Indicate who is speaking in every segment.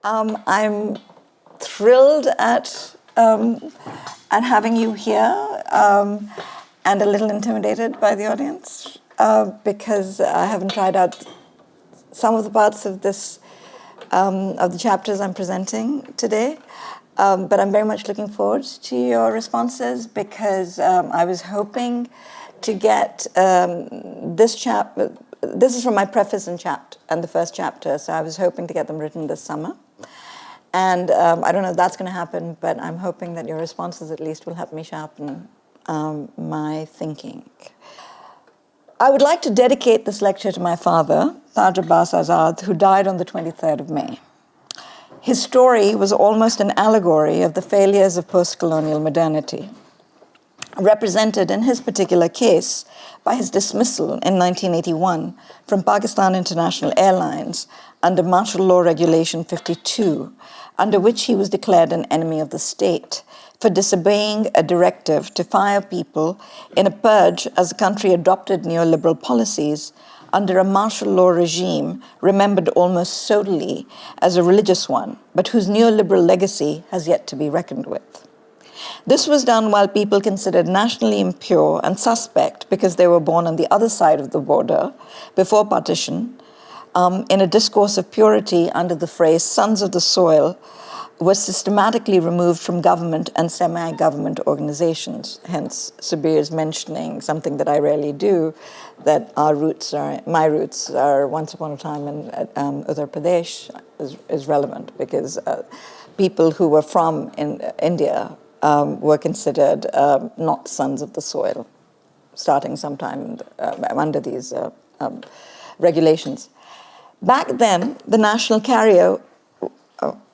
Speaker 1: I'm thrilled at having you here, and a little intimidated by the audience because I haven't tried out some of the parts of this of the chapters I'm presenting today. But I'm very much looking forward to your responses because I was hoping to get this chapter. This is from my preface and the first chapter, so I was hoping to get them written this summer. And I don't know if that's going to happen, but I'm hoping that your responses at least will help me sharpen my thinking. I would like to dedicate this lecture to my father, Sadia Abbas Azad, who died on the 23rd of May. His story was almost an allegory of the failures of post-colonial modernity, represented in his particular case by his dismissal in 1981 from Pakistan International Airlines under Martial Law Regulation 52, under which he was declared an enemy of the state for disobeying a directive to fire people in a purge as the country adopted neoliberal policies under a martial law regime remembered almost solely as a religious one, but whose neoliberal legacy has yet to be reckoned with. This was done while people considered nationally impure and suspect because they were born on the other side of the border before partition, in a discourse of purity under the phrase sons of the soil, was systematically removed from government and semi-government organizations. Hence, Sabir's mentioning something that I rarely do, that my roots are once upon a time in Uttar Pradesh is relevant because people who were from India were considered not sons of the soil, starting sometime under these regulations. Back then, the national carrier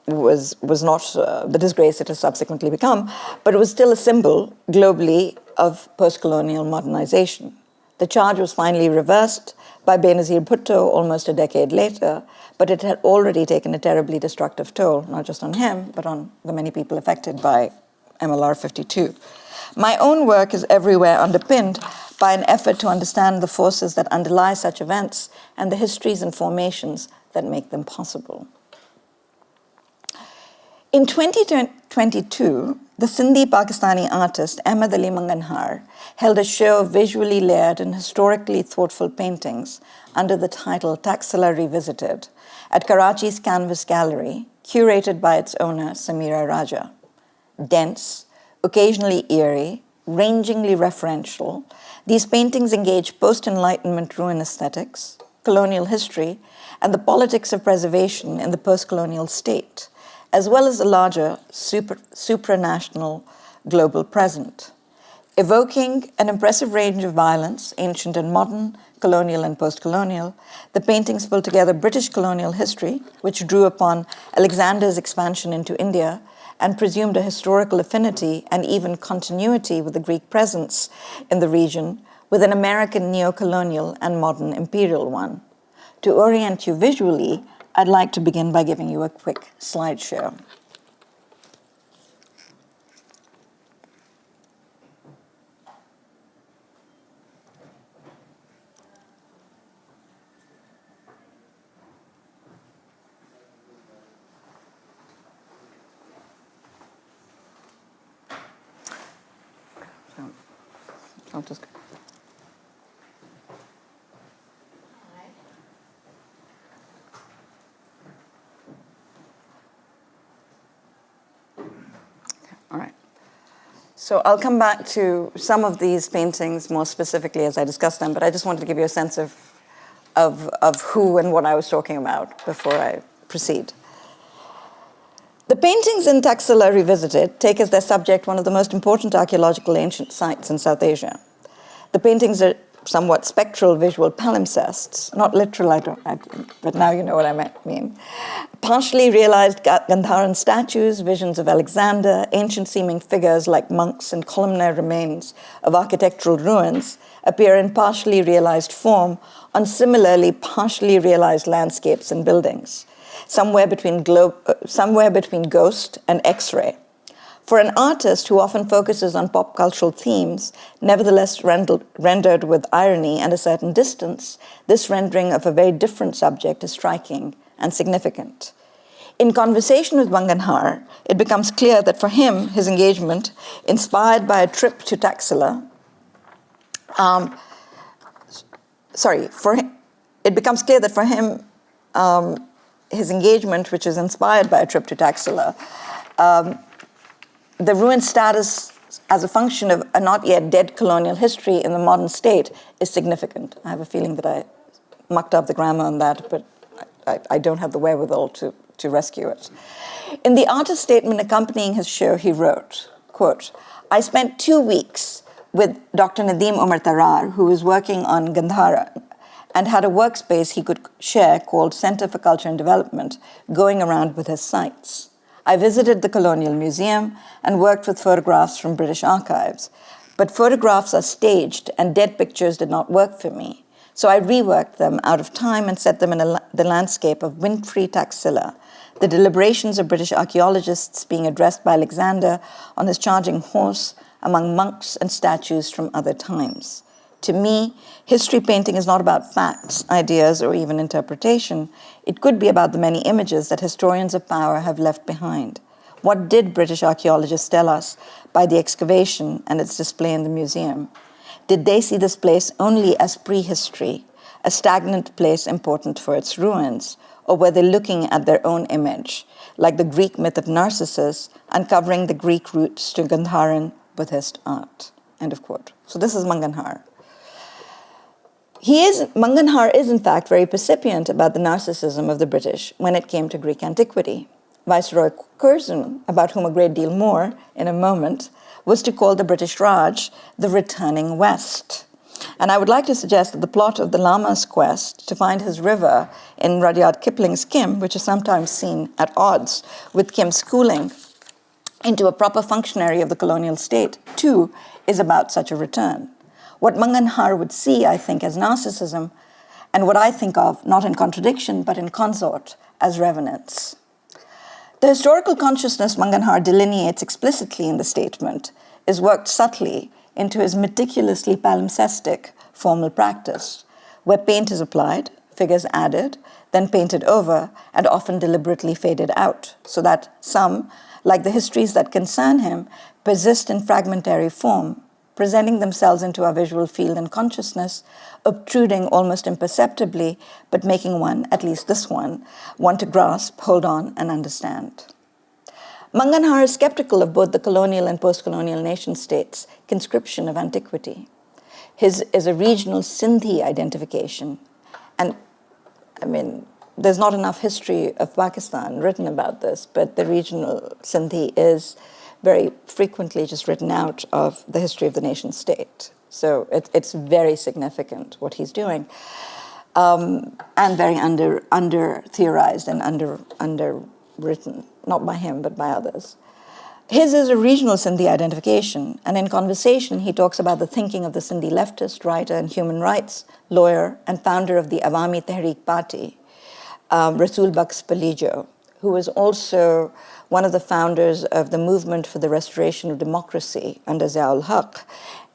Speaker 1: was not the disgrace it has subsequently become, but it was still a symbol globally of post-colonial modernization. The charge was finally reversed by Benazir Bhutto almost a decade later, but it had already taken a terribly destructive toll, not just on him, but on the many people affected by MLR 52. My own work is everywhere underpinned by an effort to understand the forces that underlie such events and the histories and formations that make them possible. In 2022, the Sindhi Pakistani artist Ahmed Manganhar held a show of visually layered and historically thoughtful paintings under the title Taxila Revisited at Karachi's Canvas Gallery, curated by its owner, Samira Raja. Dense, occasionally eerie, rangingly referential, these paintings engage post-Enlightenment ruin aesthetics, colonial history, and the politics of preservation in the post-colonial state, as well as the larger supranational global present. Evoking an impressive range of violence, ancient and modern, colonial and post-colonial, the paintings pull together British colonial history, which drew upon Alexander's expansion into India and presumed a historical affinity and even continuity with the Greek presence in the region, with an American neo-colonial and modern imperial one. To orient you visually, I'd like to begin by giving you a quick slideshow. I'll just... All right. So I'll come back to some of these paintings more specifically as I discuss them, but I just wanted to give you a sense of who and what I was talking about before I proceed. The paintings in Taxila Revisited take as their subject one of the most important archaeological ancient sites in South Asia. The paintings are somewhat spectral visual palimpsests, not literal, but now you know what I mean. Partially realized Gandharan statues, visions of Alexander, ancient-seeming figures like monks and columnar remains of architectural ruins appear in partially realized form on similarly partially realized landscapes and buildings, somewhere between ghost and X-ray. For an artist who often focuses on pop cultural themes, nevertheless rendered with irony and a certain distance, this rendering of a very different subject is striking and significant. In conversation with Manganhar, it becomes clear that for him, his engagement, inspired by a trip to Taxila, it becomes clear that for him, his engagement, which is inspired by a trip to Taxila, the ruined status as a function of a not yet dead colonial history in the modern state is significant. I have a feeling that I mucked up the grammar on that, but I don't have the wherewithal to rescue it. In the artist statement accompanying his show, he wrote, quote, "I spent 2 weeks with Dr. Nadeem Omar Tarar, who was working on Gandhara, and had a workspace he could share called Center for Culture and Development, going around with his sites. I visited the Colonial Museum and worked with photographs from British archives. But photographs are staged and dead pictures did not work for me. So I reworked them out of time and set them in the landscape of wind-free Taxila, the deliberations of British archaeologists being addressed by Alexander on his charging horse among monks and statues from other times. To me, history painting is not about facts, ideas, or even interpretation. It could be about the many images that historians of power have left behind. What did British archaeologists tell us by the excavation and its display in the museum? Did they see this place only as prehistory, a stagnant place important for its ruins, or were they looking at their own image, like the Greek myth of Narcissus, uncovering the Greek roots to Gandharan Buddhist art?" End of quote. So this is Manganhar. Manganhar is in fact very percipient about the narcissism of the British when it came to Greek antiquity. Viceroy Curzon, about whom a great deal more in a moment, was to call the British Raj the returning West. And I would like to suggest that the plot of the Lama's quest to find his river in Rudyard Kipling's Kim, which is sometimes seen at odds with Kim's schooling into a proper functionary of the colonial state, too, is about such a return. What Manganhar would see, I think, as narcissism, and what I think of, not in contradiction, but in consort, as revenants. The historical consciousness Manganhar delineates explicitly in the statement is worked subtly into his meticulously palimpsestic formal practice, where paint is applied, figures added, then painted over, and often deliberately faded out, so that some, like the histories that concern him, persist in fragmentary form, presenting themselves into our visual field and consciousness, obtruding almost imperceptibly, but making one, at least this one, want to grasp, hold on, and understand. Manganhar is skeptical of both the colonial and post-colonial nation-states' conscription of antiquity. His is a regional Sindhi identification. And, I mean, there's not enough history of Pakistan written about this, but the regional Sindhi is very frequently just written out of the history of the nation-state. So it's very significant what he's doing, and very under-theorized and underwritten, not by him, but by others. His is a regional Sindhi identification, and in conversation, he talks about the thinking of the Sindhi leftist, writer, and human rights lawyer, and founder of the Awami Tehreek Party, Rasul Baks Palijo, who was also one of the founders of the movement for the restoration of democracy under Ziaul Haq.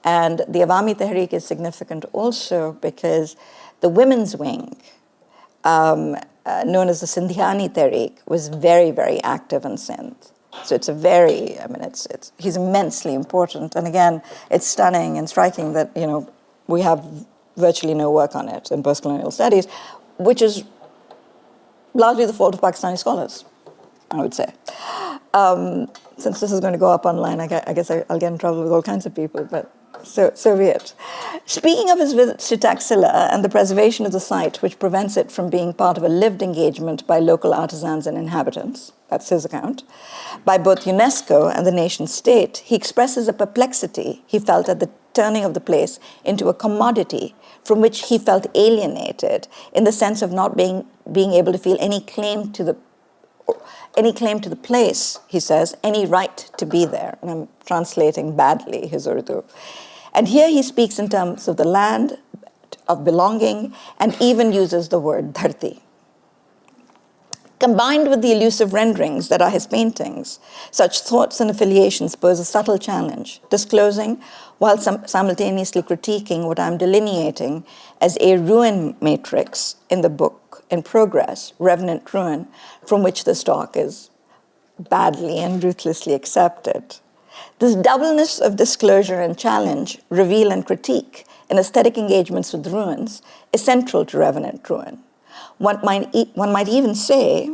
Speaker 1: And the Awami Tehreek is significant also because the women's wing, known as the Sindhiani Tehreek, was very, very active in Sindh. So it's a very, he's immensely important. And again, it's stunning and striking that, we have virtually no work on it in postcolonial studies, which is largely the fault of Pakistani scholars, I would say. Since this is going to go up online, I guess I'll get in trouble with all kinds of people, but so be it. Speaking of his visits to Taxila and the preservation of the site, which prevents it from being part of a lived engagement by local artisans and inhabitants, that's his account, by both UNESCO and the nation-state, he expresses a perplexity he felt at the turning of the place into a commodity from which he felt alienated in the sense of not being able to feel any claim to the place, he says, any right to be there. And I'm translating badly his Urdu. And here he speaks in terms of the land, of belonging, and even uses the word dharti. Combined with the elusive renderings that are his paintings, such thoughts and affiliations pose a subtle challenge, disclosing, while simultaneously critiquing what I'm delineating as a ruin matrix in the book, in progress, revenant ruin, from which the stock is badly and ruthlessly accepted. This doubleness of disclosure and challenge, reveal and critique in aesthetic engagements with ruins is central to revenant ruin. One might even say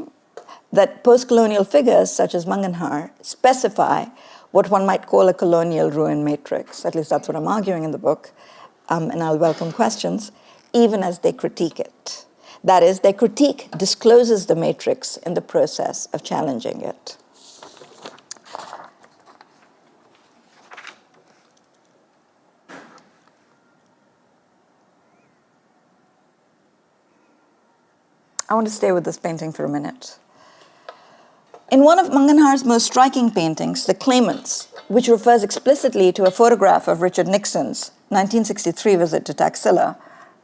Speaker 1: that postcolonial figures such as Manganhar specify what one might call a colonial ruin matrix. At least that's what I'm arguing in the book, and I'll welcome questions, even as they critique it. That is, their critique discloses the matrix in the process of challenging it. I want to stay with this painting for a minute. In one of Manganhar's most striking paintings, The Claimants, which refers explicitly to a photograph of Richard Nixon's 1963 visit to Taxila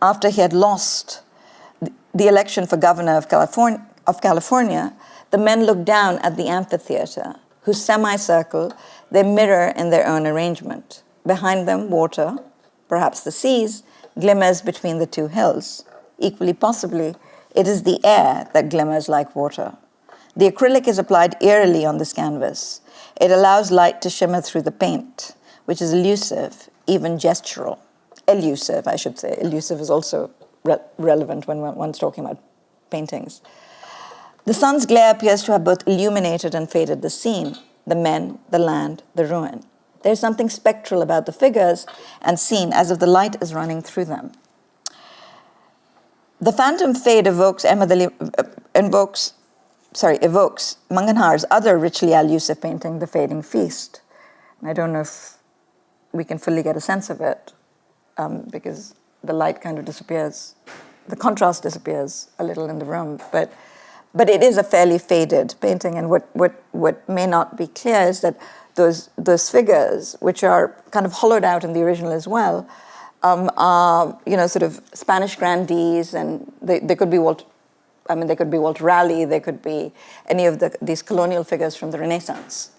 Speaker 1: after he had lost the election for governor of California, the men look down at the amphitheater, whose semicircle they mirror in their own arrangement. Behind them, water, perhaps the seas, glimmers between the two hills. Equally possibly, it is the air that glimmers like water. The acrylic is applied eerily on this canvas. It allows light to shimmer through the paint, which is elusive, even gestural. Elusive, I should say. Elusive is also relevant when one's talking about paintings. The sun's glare appears to have both illuminated and faded the scene, the men, the land, the ruin. There's something spectral about the figures and scene, as if the light is running through them. The phantom fade evokes Manganhar's other richly allusive painting, The Fading Feast. And I don't know if we can fully get a sense of it, because the light kind of disappears, the contrast disappears a little in the room, but it is a fairly faded painting, and what may not be clear is that those figures, which are kind of hollowed out in the original as well, are, sort of Spanish grandees, and they could be they could be Walter Raleigh, they could be any of these colonial figures from the Renaissance.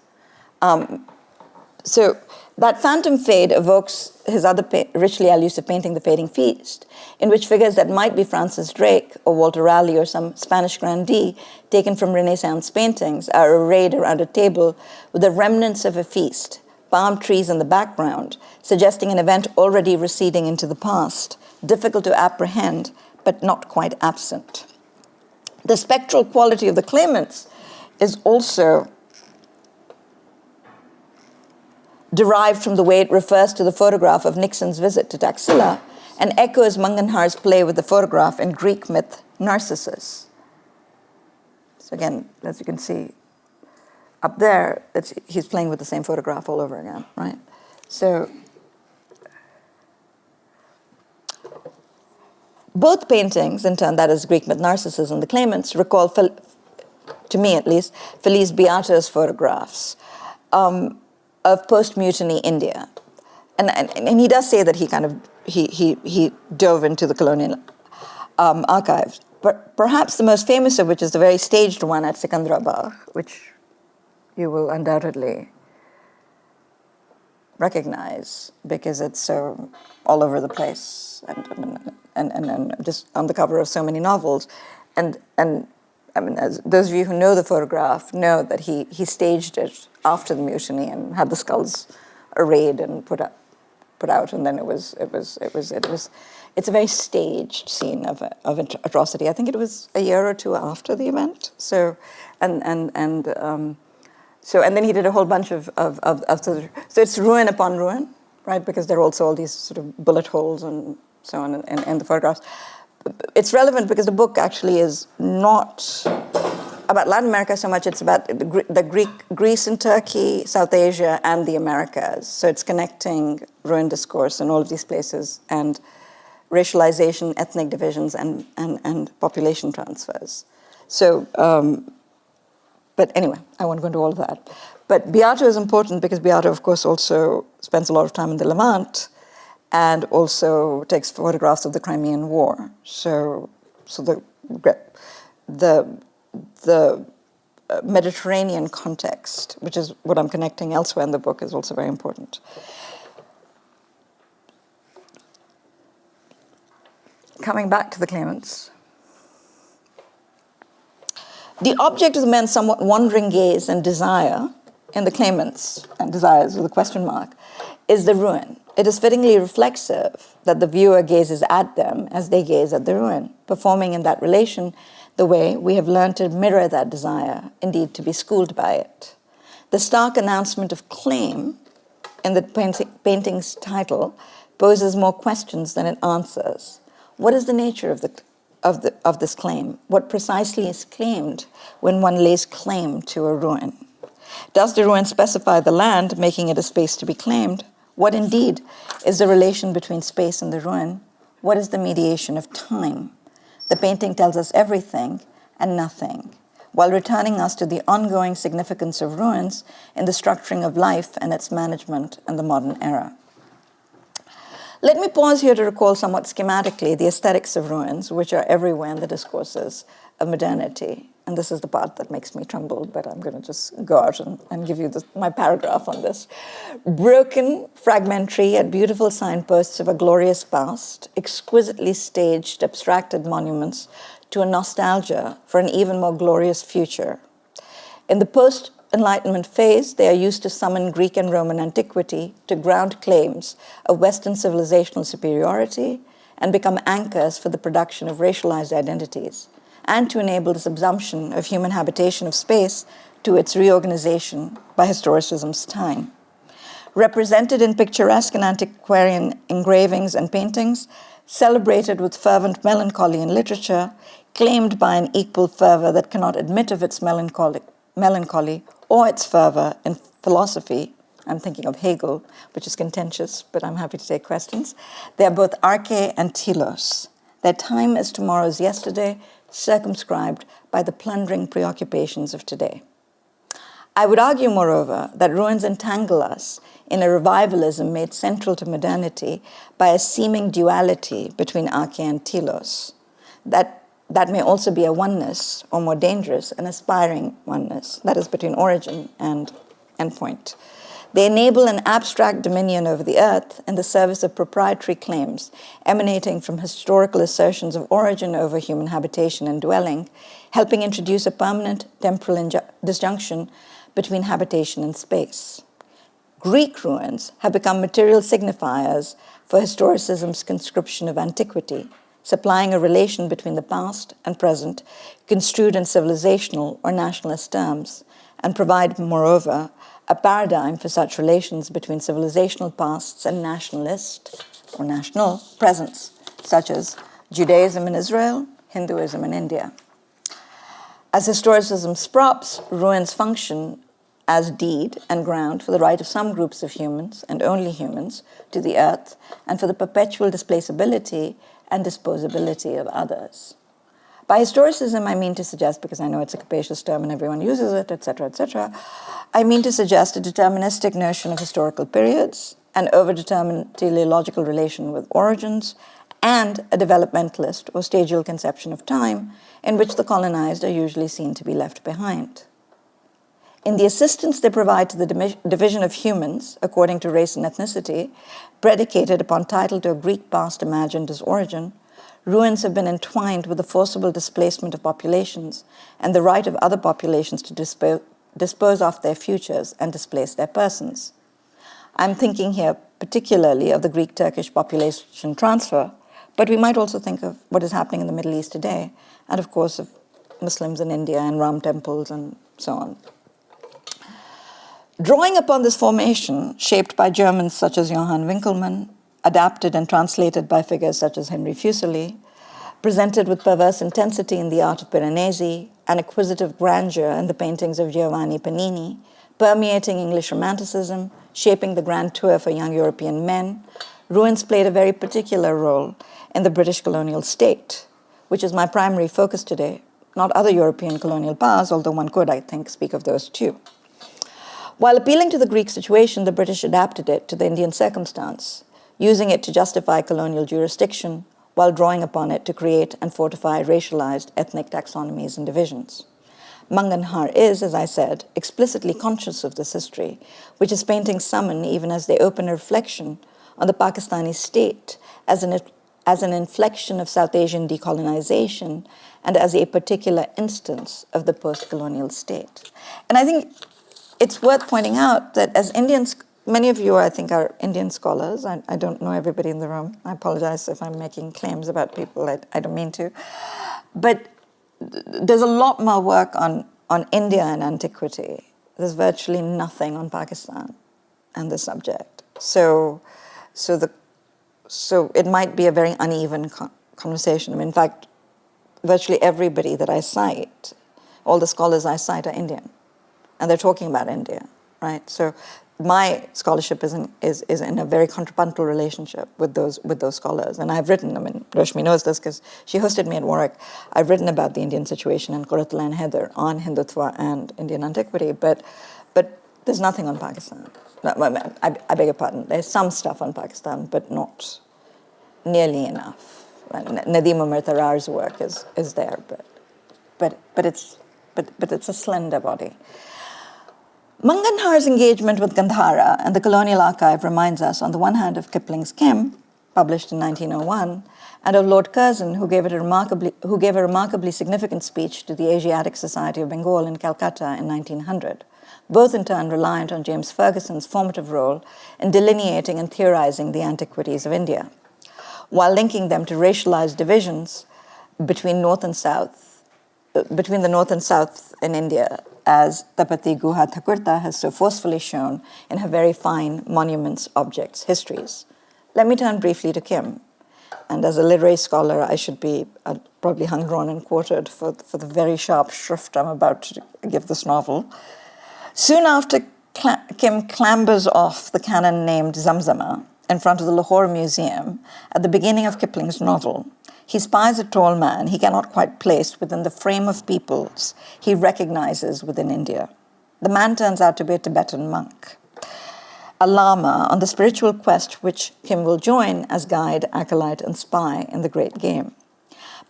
Speaker 1: So that phantom fade evokes his other richly allusive painting, The Fading Feast, in which figures that might be Francis Drake or Walter Raleigh or some Spanish grandee taken from Renaissance paintings are arrayed around a table with the remnants of a feast, palm trees in the background, suggesting an event already receding into the past, difficult to apprehend, but not quite absent. The spectral quality of The Claimants is also derived from the way it refers to the photograph of Nixon's visit to Taxila and echoes Manganhar's play with the photograph in Greek myth Narcissus. So again, as you can see up there, he's playing with the same photograph all over again, right? So both paintings, in turn, that is Greek myth Narcissus and The Claimants, recall, to me at least, Felice Beato's photographs of post-mutiny India. And he does say that he dove into the colonial archives. But perhaps the most famous of which is the very staged one at Sikandrabad, which you will undoubtedly recognize because it's so all over the place and just on the cover of so many novels. And I mean, as those of you who know the photograph know that he staged it after the mutiny and had the skulls arrayed and put out, and then it's a very staged scene of atrocity. I think it was a year or two after the event. So and then he did a whole bunch of so it's ruin upon ruin, right? Because there are also all these sort of bullet holes and so on in the photographs. It's relevant because the book actually is not about Latin America so much. It's about Greece and Turkey, South Asia, and the Americas. So it's connecting ruin discourse in all of these places and racialization, ethnic divisions, and population transfers. So, but anyway, I won't go into all of that. But Beato is important because Beato, of course, also spends a lot of time in the Levant and also takes photographs of the Crimean War. So the Mediterranean context, which is what I'm connecting elsewhere in the book, is also very important. Coming back to the Claimants, The object of the man's somewhat wandering gaze and desire in the Claimants, and desires with a question mark, is the ruin. It is fittingly reflexive that the viewer gazes at them as they gaze at the ruin, performing in that relation the way we have learned to mirror that desire, indeed to be schooled by it. The stark announcement of claim in the painting's title poses more questions than it answers. What is the nature of this claim? What precisely is claimed when one lays claim to a ruin? Does the ruin specify the land, making it a space to be claimed? What indeed is the relation between space and the ruin? What is the mediation of time? The painting tells us everything and nothing, while returning us to the ongoing significance of ruins in the structuring of life and its management in the modern era. Let me pause here to recall somewhat schematically the aesthetics of ruins, which are everywhere in the discourses of modernity. And this is the part that makes me tremble, but I'm going to just go out and give you my paragraph on this. Broken, fragmentary, yet beautiful signposts of a glorious past, exquisitely staged, abstracted monuments to a nostalgia for an even more glorious future. In the post-Enlightenment phase, they are used to summon Greek and Roman antiquity to ground claims of Western civilizational superiority and become anchors for the production of racialized identities, and to enable the subsumption of human habitation of space to its reorganization by historicism's time. Represented in picturesque and antiquarian engravings and paintings, celebrated with fervent melancholy in literature, claimed by an equal fervor that cannot admit of its melancholy or its fervor in philosophy. I'm thinking of Hegel, which is contentious, but I'm happy to take questions. They are both arche and telos. Their time is tomorrow's yesterday, circumscribed by the plundering preoccupations of today. I would argue, moreover, that ruins entangle us in a revivalism made central to modernity by a seeming duality between arche and telos. That may also be a oneness, or more dangerous, an aspiring oneness, that is between origin and endpoint. They enable an abstract dominion over the earth in the service of proprietary claims emanating from historical assertions of origin over human habitation and dwelling, helping introduce a permanent temporal disjunction between habitation and space. Greek ruins have become material signifiers for historicism's conscription of antiquity, supplying a relation between the past and present, construed in civilizational or nationalist terms, and provide, moreover, a paradigm for such relations between civilizational pasts and nationalist or national presents, such as Judaism in Israel, Hinduism in India. As historicism's props, ruins function as deed and ground for the right of some groups of humans, and only humans, to the earth, and for the perpetual displaceability and disposability of others. By historicism, I mean to suggest, because I know it's a capacious term and everyone uses it, etc., I mean to suggest a deterministic notion of historical periods, an overdetermined teleological relation with origins, and a developmentalist or stadial conception of time in which the colonized are usually seen to be left behind. In the assistance they provide to the division of humans according to race and ethnicity, predicated upon title to a Greek past imagined as origin, ruins have been entwined with the forcible displacement of populations and the right of other populations to dispose of their futures and displace their persons. I'm thinking here particularly of the Greek-Turkish population transfer, but we might also think of what is happening in the Middle East today, and of course of Muslims in India and Ram temples and so on. Drawing upon this formation, shaped by Germans such as Johann Winckelmann, adapted and translated by figures such as Henry Fuseli, presented with perverse intensity in the art of Piranesi, and acquisitive grandeur in the paintings of Giovanni Panini, permeating English Romanticism, shaping the grand tour for young European men, ruins played a very particular role in the British colonial state, which is my primary focus today, not other European colonial powers, although one could, I think, speak of those too. While appealing to the Greek situation, the British adapted it to the Indian circumstance, using it to justify colonial jurisdiction while drawing upon it to create and fortify racialized ethnic taxonomies and divisions. Manganhar is, as I said, explicitly conscious of this history, which his paintings summon even as they open a reflection on the Pakistani state as an inflection of South Asian decolonization and as a particular instance of the post-colonial state. And I think it's worth pointing out that as Indians, many of you, I think, are Indian scholars. I don't know everybody in the room. I apologize if I'm making claims about people. I don't mean to. But there's a lot more work on India and antiquity. There's virtually nothing on Pakistan and the subject. So it might be a very uneven conversation. I mean, in fact, virtually everybody that I cite, all the scholars I cite are Indian, and they're talking about India, right? So my scholarship is in a very contrapuntal relationship with those scholars, and I've written. I mean, Roshmi knows this because she hosted me at Warwick. I've written about the Indian situation in Kuratala and Heather on Hindutva and Indian antiquity, but there's nothing on Pakistan. No, I beg your pardon. There's some stuff on Pakistan, but not nearly enough. Nadeem Umar Tarar's work is there, but it's a slender body. Manganhar's engagement with Gandhara and the Colonial Archive reminds us, on the one hand, of Kipling's Kim, published in 1901, and of Lord Curzon, who gave a remarkably significant speech to the Asiatic Society of Bengal in Calcutta in 1900, both in turn reliant on James Fergusson's formative role in delineating and theorizing the antiquities of India, while linking them to racialized divisions between the North and South in India, as Tapati Guha Thakurta has so forcefully shown in her very fine Monuments, Objects, Histories. Let me turn briefly to Kim. And as a literary scholar, I should be probably hung, drawn, and quartered for the very sharp shrift I'm about to give this novel. Soon after Kim clambers off the cannon named Zamzama in front of the Lahore Museum at the beginning of Kipling's novel, he spies a tall man he cannot quite place within the frame of peoples he recognizes within India. The man turns out to be a Tibetan monk, a lama on the spiritual quest which Kim will join as guide, acolyte, and spy in the great game.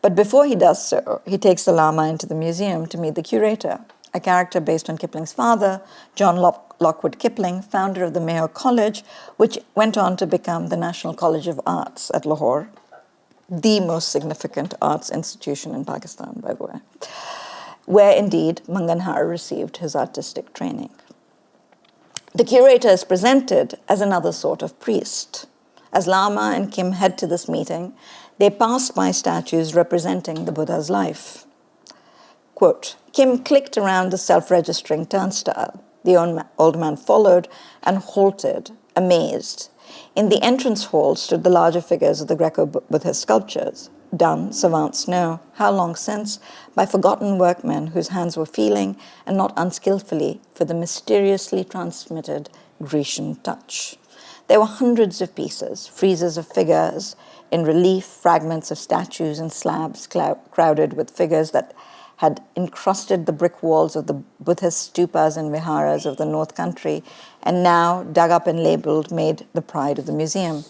Speaker 1: But before he does so, he takes the lama into the museum to meet the curator, a character based on Kipling's father, John Lockwood Kipling, founder of the Mayo College, which went on to become the National College of Arts at Lahore, the most significant arts institution in Pakistan, by the way, where indeed Manganhar received his artistic training. The curator is presented as another sort of priest. As Lama and Kim head to this meeting, they pass by statues representing the Buddha's life. Quote, Kim clicked around the self-registering turnstile. The old man followed and halted, amazed. In the entrance hall stood the larger figures of the Greco-Buddhist sculptures, done, savants know, how long since, by forgotten workmen whose hands were feeling, and not unskillfully, for the mysteriously transmitted Grecian touch. There were hundreds of pieces, friezes of figures in relief, fragments of statues and slabs crowded with figures that had encrusted the brick walls of the Buddhist stupas and viharas of the North Country, and now, dug up and labeled, made the pride of the museum.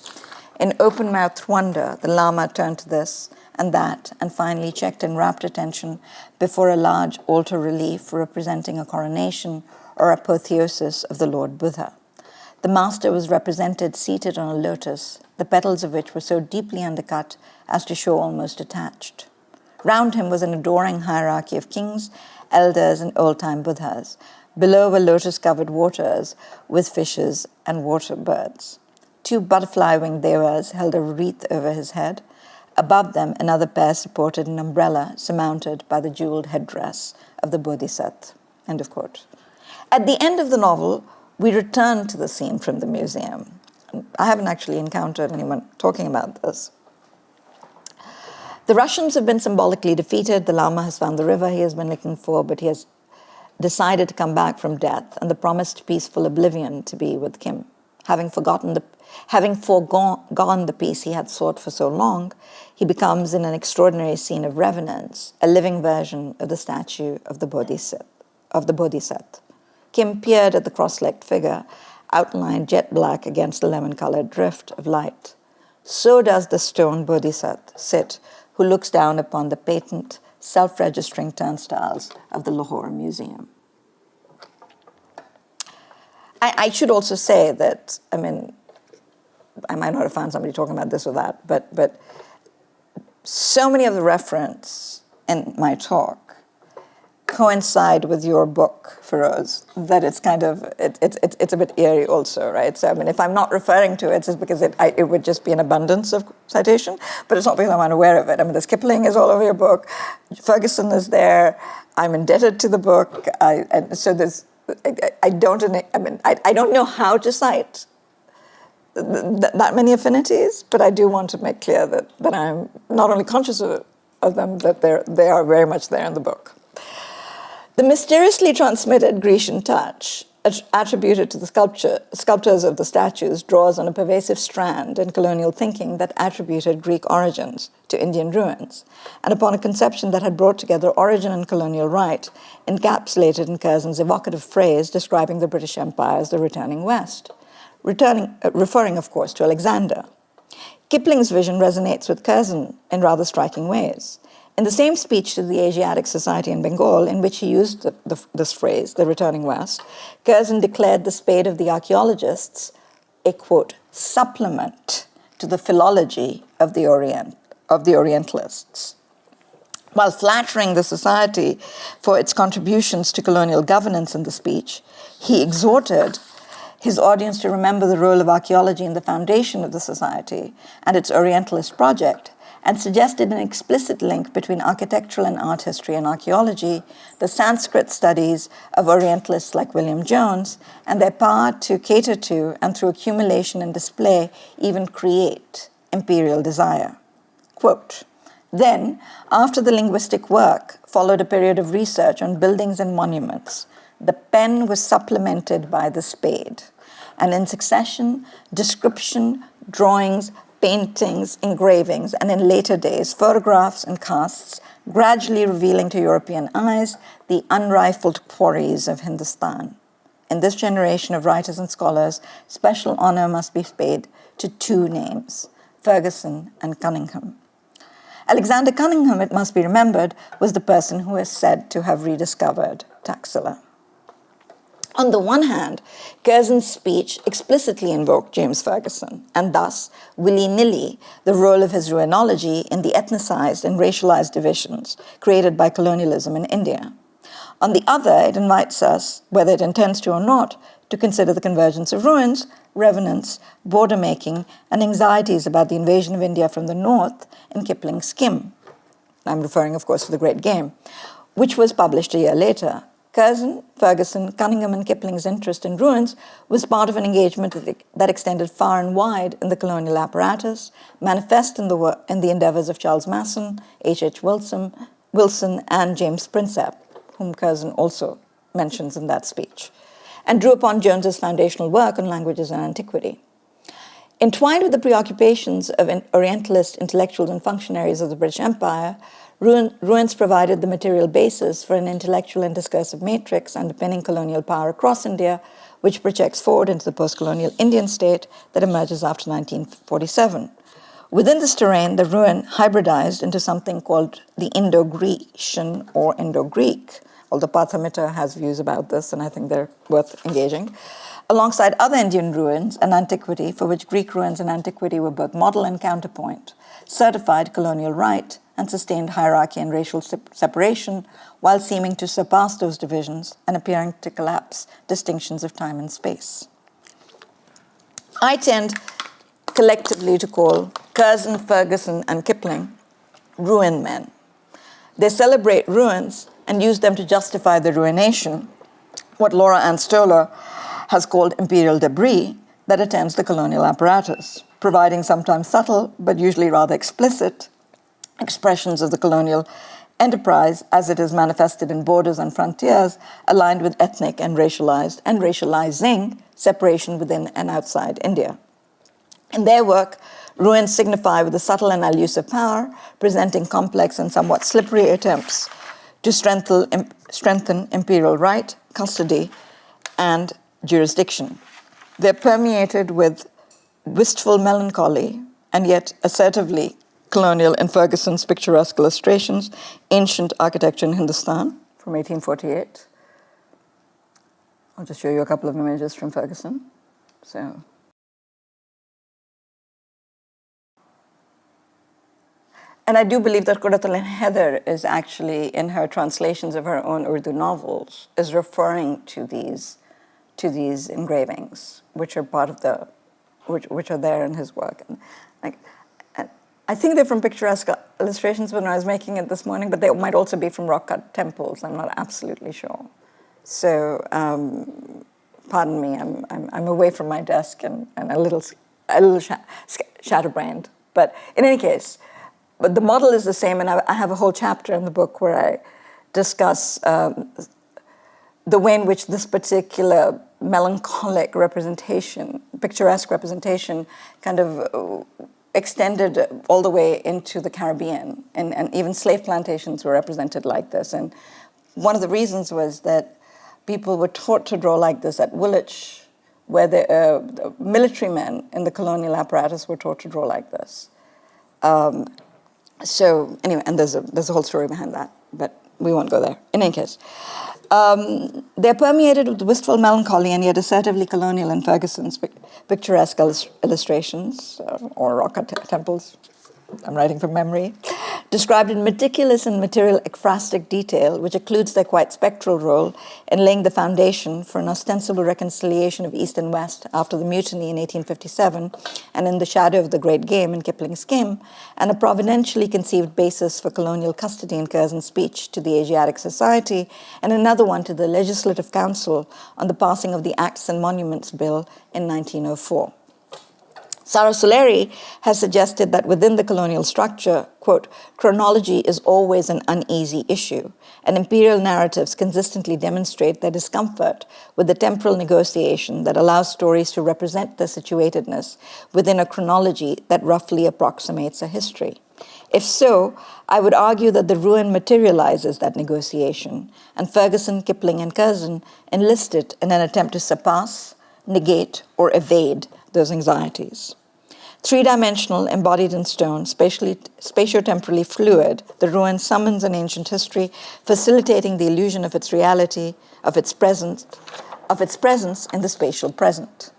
Speaker 1: In open-mouthed wonder, the Lama turned to this and that, and finally checked in rapt attention before a large altar relief representing a coronation or apotheosis of the Lord Buddha. The master was represented seated on a lotus, the petals of which were so deeply undercut as to show almost attached. Round him was an adoring hierarchy of kings, elders, and old-time Buddhas. Below were lotus-covered waters with fishes and water birds. 2 butterfly-winged devas held a wreath over his head. Above them, another pair supported an umbrella surmounted by the jeweled headdress of the Bodhisattva. End of quote. At the end of the novel, we return to the scene from the museum. I haven't actually encountered anyone talking about this. The Russians have been symbolically defeated. The Lama has found the river he has been looking for, but he has decided to come back from death and the promised peaceful oblivion to be with Kim. Having foregone the peace he had sought for so long, he becomes, in an extraordinary scene of revenance, a living version of the statue of the Bodhisattva. Kim peered at the cross-legged figure, outlined jet black against the lemon-colored drift of light. So does the stone Bodhisattva sit, who looks down upon the patent, self-registering turnstiles of the Lahore Museum. I should also say that, I mean, I might not have found somebody talking about this or that, but so many of the reference in my talk coincide with your book, Feroz, that it's kind of, it's a bit eerie also, right? So, I mean, if I'm not referring to it, it's because it would just be an abundance of citation, but it's not because I'm unaware of it. I mean, there's Kipling is all over your book, Fergusson is there, I'm indebted to the book, and so there's, I don't know how to cite that many affinities, but I do want to make clear that I'm not only conscious of them, that they are very much there in the book. The mysteriously transmitted Grecian touch attributed to the sculptors of the statues draws on a pervasive strand in colonial thinking that attributed Greek origins to Indian ruins, and upon a conception that had brought together origin and colonial right, encapsulated in Curzon's evocative phrase describing the British Empire as the returning West, referring, of course, to Alexander. Kipling's vision resonates with Curzon in rather striking ways. In the same speech to the Asiatic Society in Bengal, in which he used this phrase, the returning West, Curzon declared the spade of the archaeologists a, quote, supplement to the philology of the Orientalists. While flattering the society for its contributions to colonial governance in the speech, he exhorted his audience to remember the role of archaeology in the foundation of the society and its Orientalist project, and suggested an explicit link between architectural and art history and archaeology, the Sanskrit studies of Orientalists like William Jones, and their power to cater to, and through accumulation and display, even create imperial desire. Quote, then, after the linguistic work, followed a period of research on buildings and monuments. The pen was supplemented by the spade, and in succession, description, drawings, paintings, engravings, and in later days, photographs and casts, gradually revealing to European eyes the unrifled quarries of Hindustan. In this generation of writers and scholars, special honor must be paid to two names, Fergusson and Cunningham. Alexander Cunningham, it must be remembered, was the person who is said to have rediscovered Taxila. On the one hand, Curzon's speech explicitly invoked James Fergusson, and thus, willy-nilly, the role of his ruinology in the ethnicized and racialized divisions created by colonialism in India. On the other, it invites us, whether it intends to or not, to consider the convergence of ruins, revenants, border-making, and anxieties about the invasion of India from the north in Kipling's Skim. I'm referring, of course, to The Great Game, which was published a year later. Curzon, Fergusson, Cunningham, and Kipling's interest in ruins was part of an engagement that extended far and wide in the colonial apparatus, manifest in the endeavors of Charles Masson, H.H. Wilson, and James Prinsep, whom Curzon also mentions in that speech, and drew upon Jones's foundational work on languages and antiquity. Entwined with the preoccupations of Orientalist intellectuals and functionaries of the British Empire, ruins provided the material basis for an intellectual and discursive matrix underpinning colonial power across India, which projects forward into the post-colonial Indian state that emerges after 1947. Within this terrain, the ruin hybridized into something called the Indo-Grecian or Indo-Greek, although Parthamita has views about this, and I think they're worth engaging, alongside other Indian ruins and antiquity, for which Greek ruins and antiquity were both model and counterpoint, certified colonial right, and sustained hierarchy and racial separation, while seeming to surpass those divisions and appearing to collapse distinctions of time and space. I tend collectively to call Curzon, Fergusson, and Kipling ruin men. They celebrate ruins and use them to justify the ruination, what Laura Ann Stoller has called imperial debris that attends the colonial apparatus, providing sometimes subtle but usually rather explicit expressions of the colonial enterprise as it is manifested in borders and frontiers aligned with ethnic and racialized and racializing separation within and outside India. In their work, ruins signify with a subtle and elusive power, presenting complex and somewhat slippery attempts to strengthen imperial right, custody, and jurisdiction. They're permeated with wistful melancholy and yet assertively colonial in Ferguson's picturesque illustrations, Ancient Architecture in Hindustan from 1848. I'll just show you a couple of images from Fergusson. And I do believe that Qurratul Ain Heather is actually, in her translations of her own Urdu novels, is referring to these engravings, which are part of the, which are there in his work. And I think they're from picturesque illustrations when I was making it this morning, but they might also be from rock-cut temples. I'm not absolutely sure. So, pardon me, I'm away from my desk and a little scatterbrained. But in any case, but the model is the same, and I have a whole chapter in the book where I discuss the way in which this particular melancholic representation, picturesque representation, kind of extended all the way into the Caribbean, and even slave plantations were represented like this. And one of the reasons was that people were taught to draw like this at Woolwich, where the military men in the colonial apparatus were taught to draw like this. So anyway, and there's a whole story behind that, but we won't go there. In any case, they're permeated with wistful melancholy and yet assertively colonial in Fergusson's picturesque illustrations, or rock-cut temples. I'm writing from memory, described in meticulous and material ekphrastic detail, which includes their quite spectral role in laying the foundation for an ostensible reconciliation of East and West after the mutiny in 1857 and in the shadow of the Great Game in Kipling's Game, and a providentially conceived basis for colonial custody in Curzon's speech to the Asiatic Society, and another one to the Legislative Council on the passing of the Acts and Monuments Bill in 1904. Sara Soleri has suggested that within the colonial structure, quote, chronology is always an uneasy issue, and imperial narratives consistently demonstrate their discomfort with the temporal negotiation that allows stories to represent their situatedness within a chronology that roughly approximates a history. If so, I would argue that the ruin materializes that negotiation, and Fergusson, Kipling, and Curzon enlist it in an attempt to surpass, negate, or evade those anxieties. Three-dimensional, embodied in stone, spatio-temporally fluid, the ruin summons an ancient history, facilitating the illusion of its reality, of its presence in the spatial present.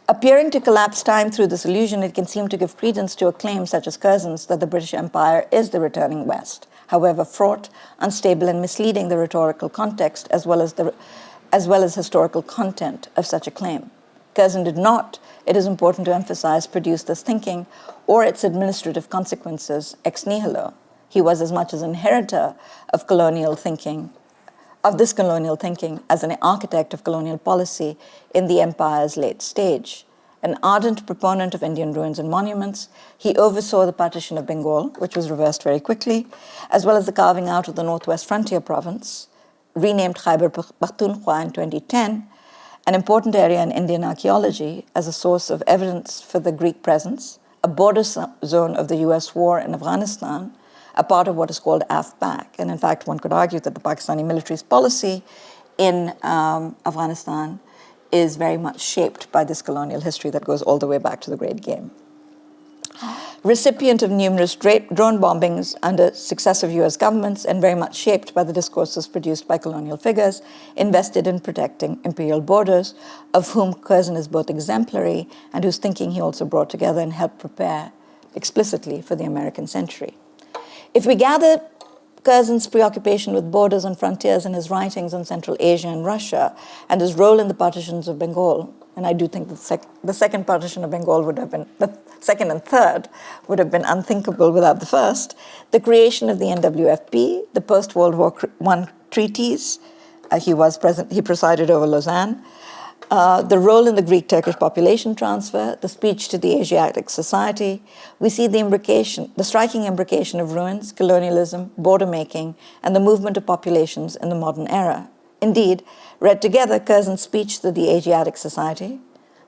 Speaker 1: Appearing to collapse time through this illusion, it can seem to give credence to a claim such as Curzon's that the British Empire is the returning West, however fraught, unstable, and misleading the rhetorical context as well as historical content of such a claim. Curzon did not, it is important to emphasize, produce this thinking or its administrative consequences ex nihilo. He was as much as an inheritor of colonial thinking, of this colonial thinking, as an architect of colonial policy in the empire's late stage. An ardent proponent of Indian ruins and monuments, he oversaw the partition of Bengal, which was reversed very quickly, as well as the carving out of the Northwest Frontier Province, renamed Khyber Pakhtunkhwa in 2010, an important area in Indian archaeology as a source of evidence for the Greek presence, a border zone of the US war in Afghanistan, a part of what is called AFPAC. And in fact, one could argue that the Pakistani military's policy in Afghanistan is very much shaped by this colonial history that goes all the way back to the Great Game. Recipient of numerous drone bombings under successive US governments and very much shaped by the discourses produced by colonial figures invested in protecting imperial borders, of whom Curzon is both exemplary and whose thinking he also brought together and helped prepare explicitly for the American century. If we gather Curzon's preoccupation with borders and frontiers in his writings on Central Asia and Russia, and his role in the partitions of Bengal, and I do think the second partition of Bengal would have been, the second and third would have been unthinkable without the first, the creation of the NWFP, the post-World War I treaties, he presided over Lausanne, the role in the Greek-Turkish population transfer, the speech to the Asiatic Society, we see the striking imbrication of ruins, colonialism, border making, and the movement of populations in the modern era. Indeed, read together, Curzon's speech to the Asiatic Society,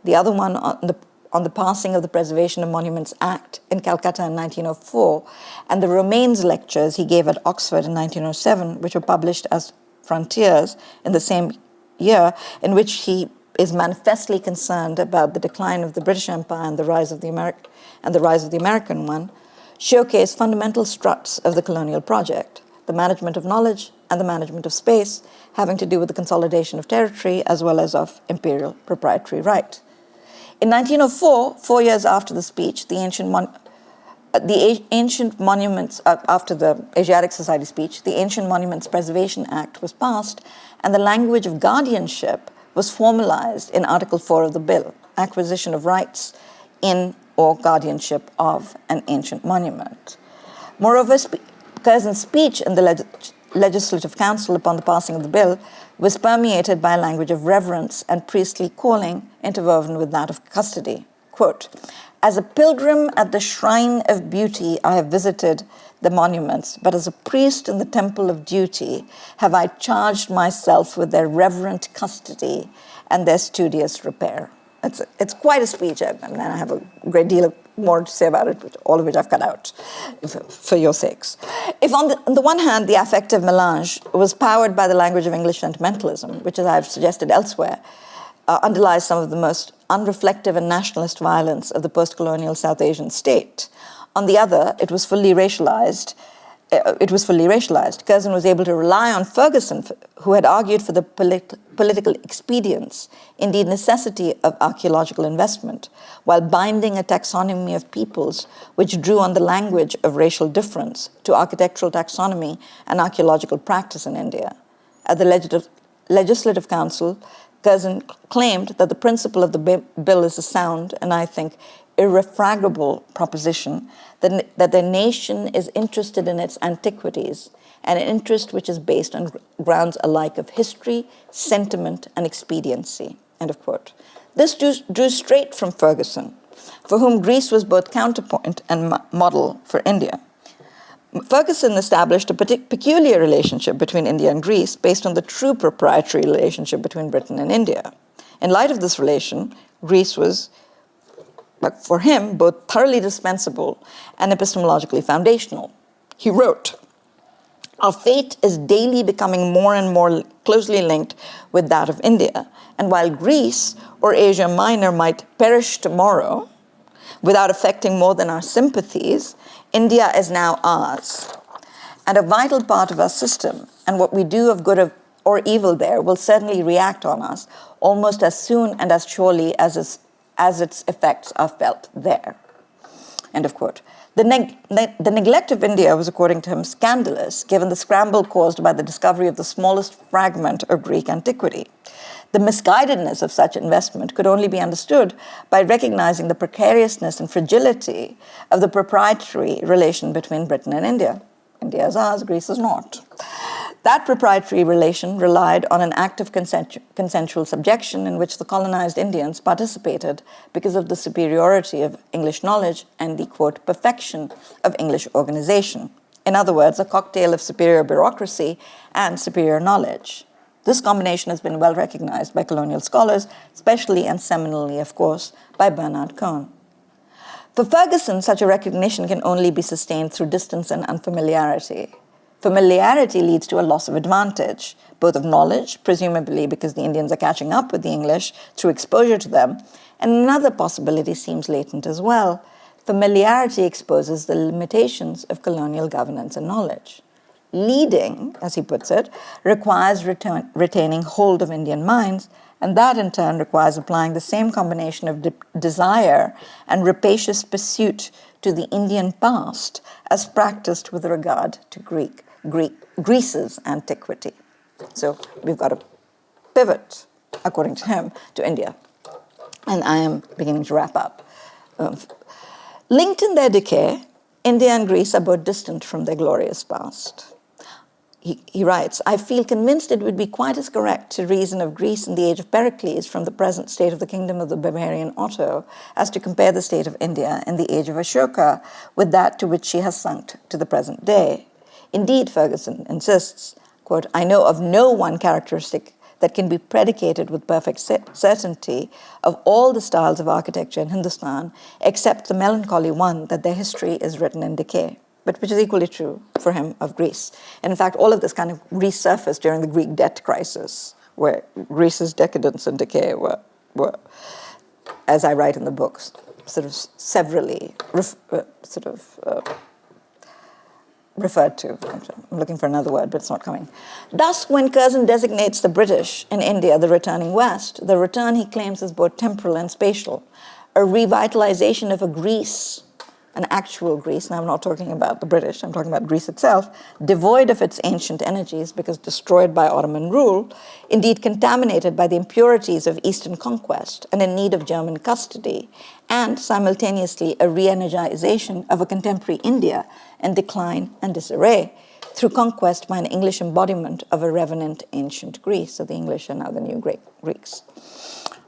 Speaker 1: the other one on the passing of the Preservation of Monuments Act in Calcutta in 1904, and the Romaines lectures he gave at Oxford in 1907, which were published as Frontiers in the same year, in which he is manifestly concerned about the decline of the British Empire and the rise of the American one, showcase fundamental struts of the colonial project, the management of knowledge and the management of space, having to do with the consolidation of territory as well as of imperial proprietary right. In 1904, 4 years after the speech, the ancient the ancient monuments, after the Asiatic Society speech, the Ancient Monuments Preservation Act was passed, and the language of guardianship was formalized in Article 4 of the bill, acquisition of rights in or guardianship of an ancient monument. Moreover, Curzon's speech in the Legislative Council upon the passing of the bill was permeated by a language of reverence and priestly calling interwoven with that of custody. Quote, "As a pilgrim at the shrine of beauty, I have visited the monuments, but as a priest in the temple of duty, have I charged myself with their reverent custody and their studious repair." It's quite a speech, and I have a great deal more to say about it, all of which I've cut out for your sakes. If on the one hand, the affective melange was powered by the language of English sentimentalism, which, as I've suggested elsewhere, underlies some of the most unreflective and nationalist violence of the post-colonial South Asian state. On the other, it was fully racialized. Curzon was able to rely on Fergusson, who had argued for the political expedience, indeed necessity of archaeological investment, while binding a taxonomy of peoples which drew on the language of racial difference to architectural taxonomy and archaeological practice in India. At the Legislative Council, Curzon claimed that the principle of the bill is a sound, and I think irrefragable proposition that the nation is interested in its antiquities, and an interest which is based on grounds alike of history, sentiment, and expediency. End of quote. This drew straight from Fergusson, for whom Greece was both counterpoint and model for India. Fergusson established a peculiar relationship between India and Greece based on the true proprietary relationship between Britain and India. In light of this relation, Greece was, for him, both thoroughly dispensable and epistemologically foundational. He wrote, "Our fate is daily becoming more and more closely linked with that of India, and while Greece or Asia Minor might perish tomorrow without affecting more than our sympathies, India is now ours. And a vital part of our system, and what we do of good or evil there will certainly react on us almost as soon and as surely as its effects are felt there." End of quote. The neglect of India was, according to him, scandalous, given the scramble caused by the discovery of the smallest fragment of Greek antiquity. The misguidedness of such investment could only be understood by recognizing the precariousness and fragility of the proprietary relation between Britain and India. India is ours, Greece is not. That proprietary relation relied on an active consensual subjection in which the colonized Indians participated because of the superiority of English knowledge and the, quote, perfection of English organization. In other words, a cocktail of superior bureaucracy and superior knowledge. This combination has been well recognized by colonial scholars, especially and seminally, of course, by Bernard Cohn. For Fergusson, such a recognition can only be sustained through distance and unfamiliarity. Familiarity leads to a loss of advantage, both of knowledge, presumably because the Indians are catching up with the English through exposure to them, and another possibility seems latent as well. Familiarity exposes the limitations of colonial governance and knowledge. Leading, as he puts it, requires retaining hold of Indian minds, and that in turn requires applying the same combination of desire and rapacious pursuit to the Indian past as practiced with regard to Greece's antiquity. So we've got to pivot, according to him, to India. And I am beginning to wrap up. Linked in their decay, India and Greece are both distant from their glorious past. He writes, "I feel convinced it would be quite as correct to reason of Greece in the age of Pericles from the present state of the kingdom of the barbarian Otto as to compare the state of India in the age of Ashoka with that to which she has sunk to the present day. Indeed," Fergusson insists, quote, "I know of no one characteristic that can be predicated with perfect certainty of all the styles of architecture in Hindustan, except the melancholy one that their history is written in decay," but which is equally true for him of Greece. And in fact, all of this kind of resurfaced during the Greek debt crisis, where Greece's decadence and decay were as I write in the books, sort of severally referred to. I'm looking for another word, but it's not coming. Thus, when Curzon designates the British in India the returning West, the return he claims is both temporal and spatial, a revitalization of a Greece an actual Greece, and I'm not talking about the British, I'm talking about Greece itself, devoid of its ancient energies because destroyed by Ottoman rule, indeed contaminated by the impurities of Eastern conquest and in need of German custody, and simultaneously a re-energization of a contemporary India in decline and disarray through conquest by an English embodiment of a revenant ancient Greece. So the English are now the new Greeks.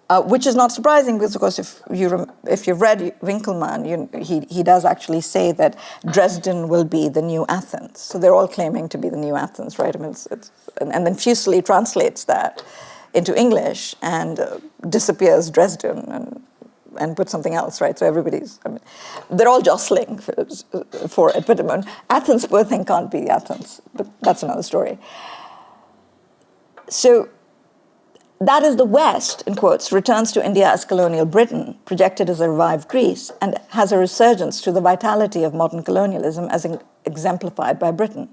Speaker 1: Which is not surprising because, of course, if you've read Winckelmann, he does actually say that Dresden will be the new Athens. So they're all claiming to be the new Athens, right? I mean, and then Fuseli translates that into English and disappears Dresden and puts something else, right? So they're all jostling for it. But Athens, poor thing, can't be Athens. But that's another story. So that is the West, in quotes, returns to India as colonial Britain, projected as a revived Greece, and has a resurgence to the vitality of modern colonialism as exemplified by Britain.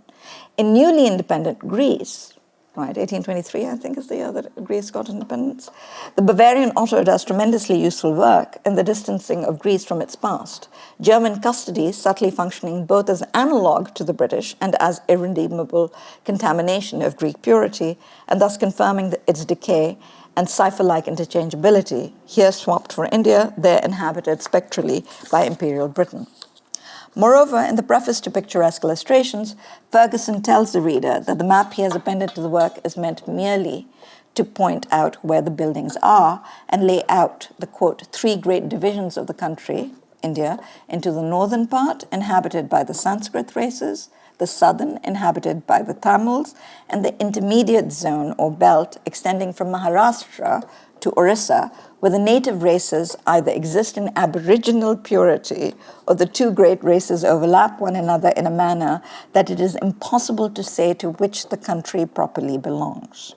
Speaker 1: In newly independent Greece, right, 1823, I think is the year that Greece got independence, the Bavarian Otto does tremendously useful work in the distancing of Greece from its past. German custody subtly functioning both as analog to the British and as irredeemable contamination of Greek purity, and thus confirming its decay and cipher-like interchangeability, here swapped for India, there inhabited spectrally by Imperial Britain. Moreover, in the preface to Picturesque Illustrations, Fergusson tells the reader that the map he has appended to the work is meant merely to point out where the buildings are and lay out the, quote, three great divisions of the country, India, into the northern part, inhabited by the Sanskrit races, the southern, inhabited by the Tamils, and the intermediate zone or belt extending from Maharashtra to Orissa, where the native races either exist in aboriginal purity or the two great races overlap one another in a manner that it is impossible to say to which the country properly belongs.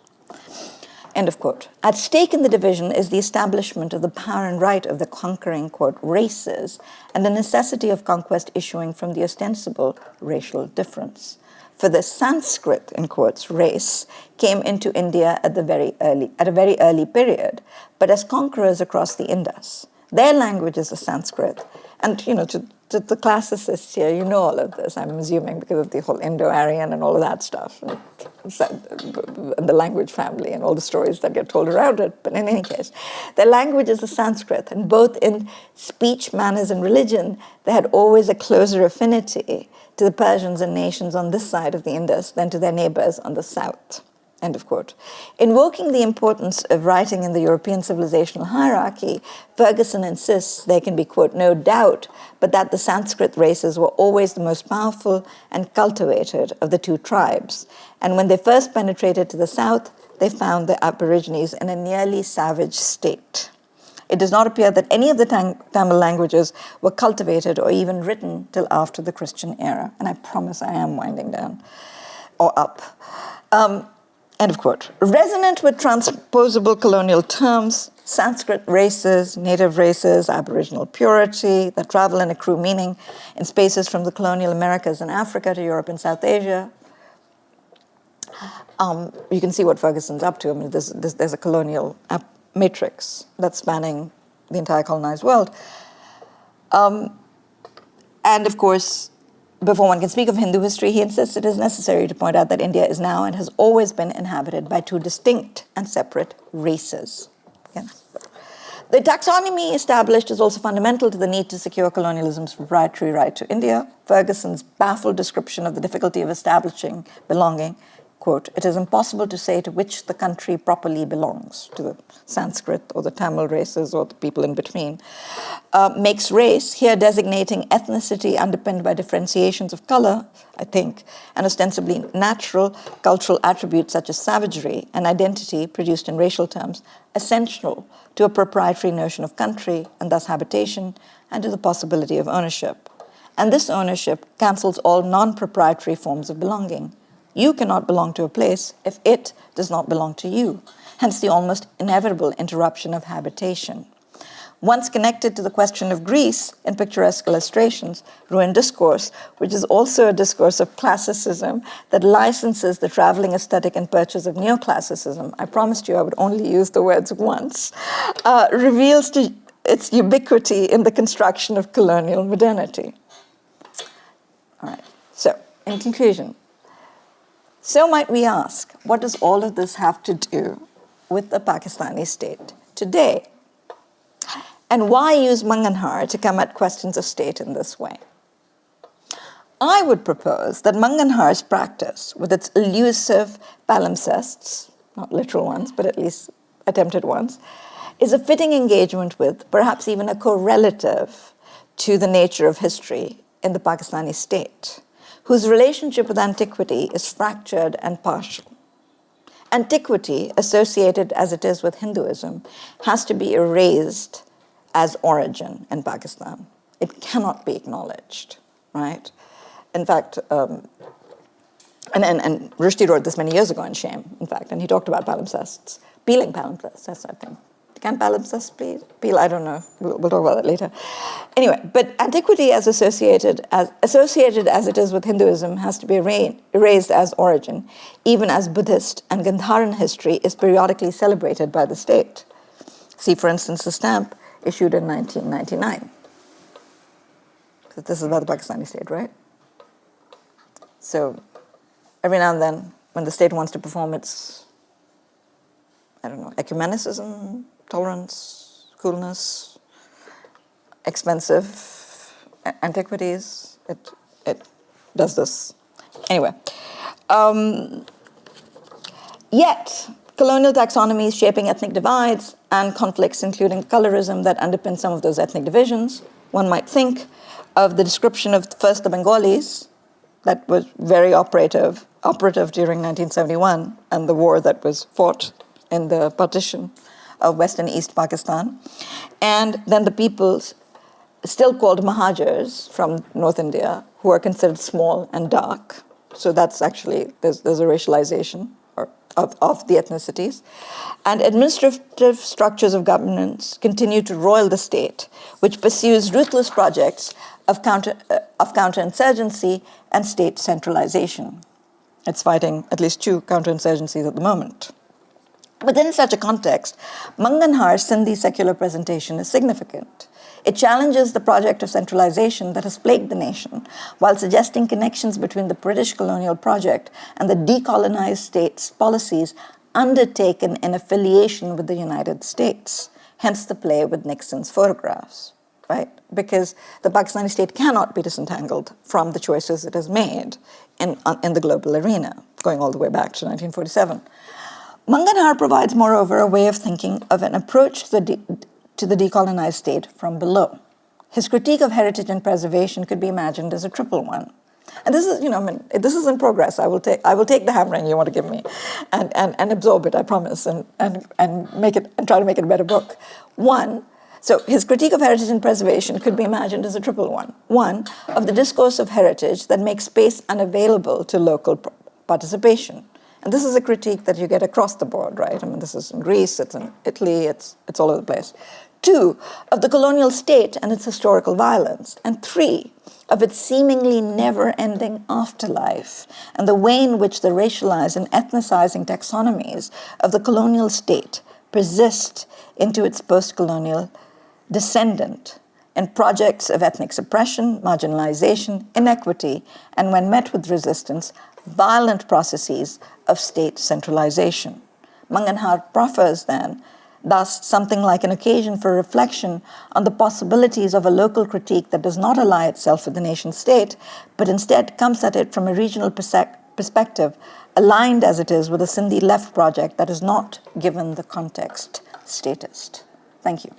Speaker 1: End of quote. At stake in the division is the establishment of the power and right of the conquering, quote, races, and the necessity of conquest issuing from the ostensible racial difference. For the Sanskrit, in quotes, race came into India at a very early period, but as conquerors across the Indus. Their language is the Sanskrit. And, to the classicists here, you know all of this, I'm assuming, because of the whole Indo-Aryan and all of that stuff, and the language family and all the stories that get told around it. But in any case, their language is the Sanskrit, and both in speech, manners, and religion, they had always a closer affinity to the Persians and nations on this side of the Indus than to their neighbors on the south. End of quote. Invoking the importance of writing in the European civilizational hierarchy, Fergusson insists there can be, quote, no doubt, but that the Sanskrit races were always the most powerful and cultivated of the two tribes. And when they first penetrated to the south, they found the Aborigines in a nearly savage state. It does not appear that any of the Tamil languages were cultivated or even written till after the Christian era. And I promise I am winding down or up. End of quote. Resonant with transposable colonial terms, Sanskrit races, native races, aboriginal purity, that travel and accrue meaning in spaces from the colonial Americas and Africa to Europe and South Asia. You can see what Ferguson's up to. I mean, there's a colonial matrix that's spanning the entire colonized world. And of course, before one can speak of Hindu history, he insists it is necessary to point out that India is now and has always been inhabited by two distinct and separate races. Yes. The taxonomy established is also fundamental to the need to secure colonialism's proprietary right to India. Ferguson's baffled description of the difficulty of establishing belonging, quote, it is impossible to say to which the country properly belongs, to the Sanskrit or the Tamil races or the people in between, makes race, here designating ethnicity underpinned by differentiations of color, I think, and ostensibly natural cultural attributes such as savagery and identity produced in racial terms, essential to a proprietary notion of country and thus habitation and to the possibility of ownership. And this ownership cancels all non-proprietary forms of belonging. You cannot belong to a place if it does not belong to you, hence the almost inevitable interruption of habitation. Once connected to the question of Greece in Picturesque Illustrations, Ruined Discourse, which is also a discourse of classicism that licenses the traveling aesthetic and purchase of neoclassicism, I promised you I would only use the words once, reveals its ubiquity in the construction of colonial modernity. So, in conclusion, so might we ask, what does all of this have to do with the Pakistani state today? And why use Manganhar to come at questions of state in this way? I would propose that Manganhar's practice, with its elusive palimpsests, not literal ones, but at least attempted ones, is a fitting engagement with, perhaps even a correlative to the nature of history in the Pakistani state, whose relationship with antiquity is fractured and partial. Antiquity, associated as it is with Hinduism, has to be erased as origin in Pakistan. It cannot be acknowledged, right? In fact, and Rushdie wrote this many years ago in Shame, in fact, and he talked about palimpsests, peeling palimpsests, I think. Can palimpsests peel? I don't know. We'll talk about that later. Anyway, but antiquity as associated as it is with Hinduism has to be erased as origin, even as Buddhist and Gandharan history is periodically celebrated by the state. See, for instance, the stamp issued in 1999. This is about the Pakistani state, right? So every now and then, when the state wants to perform its, ecumenicism, tolerance, coolness, expensive antiquities, it does this. Anyway, yet colonial taxonomies shaping ethnic divides and conflicts, including colorism that underpin some of those ethnic divisions. One might think of the description of first the Bengalis, that was very operative during 1971 and the war that was fought in the partition of West and East Pakistan. And then the peoples still called Mahajars from North India, who are considered small and dark. So that's actually, there's a racialization of the ethnicities. And administrative structures of governance continue to roil the state, which pursues ruthless projects of counterinsurgency and state centralization. It's fighting at least 2 counterinsurgencies at the moment. Within such a context, Manganhar's Sindhi secular presentation is significant. It challenges the project of centralization that has plagued the nation, while suggesting connections between the British colonial project and the decolonized states' policies undertaken in affiliation with the United States, hence the play with Nixon's photographs, right? Because the Pakistani state cannot be disentangled from the choices it has made in the global arena, going all the way back to 1947. Manganhar provides, moreover, a way of thinking of an approach to the decolonized state from below. His critique of heritage and preservation could be imagined as a triple one. And this is, this is in progress. I will take the hammering you want to give me and absorb it, I promise, and make it and try to make it a better book. So his critique of heritage and preservation could be imagined as a triple one. One, of the discourse of heritage that makes space unavailable to local participation. And this is a critique that you get across the board, right? This is in Greece, it's in Italy, it's all over the place. 2, of the colonial state and its historical violence. And 3, of its seemingly never-ending afterlife and the way in which the racialized and ethnicizing taxonomies of the colonial state persist into its post-colonial descendant in projects of ethnic suppression, marginalization, inequity, and when met with resistance, violent processes of state centralization. Manganhar proffers then, thus, something like an occasion for reflection on the possibilities of a local critique that does not ally itself with the nation state, but instead comes at it from a regional perspective, aligned as it is with a Sindhi left project that is not given the context statist. Thank you.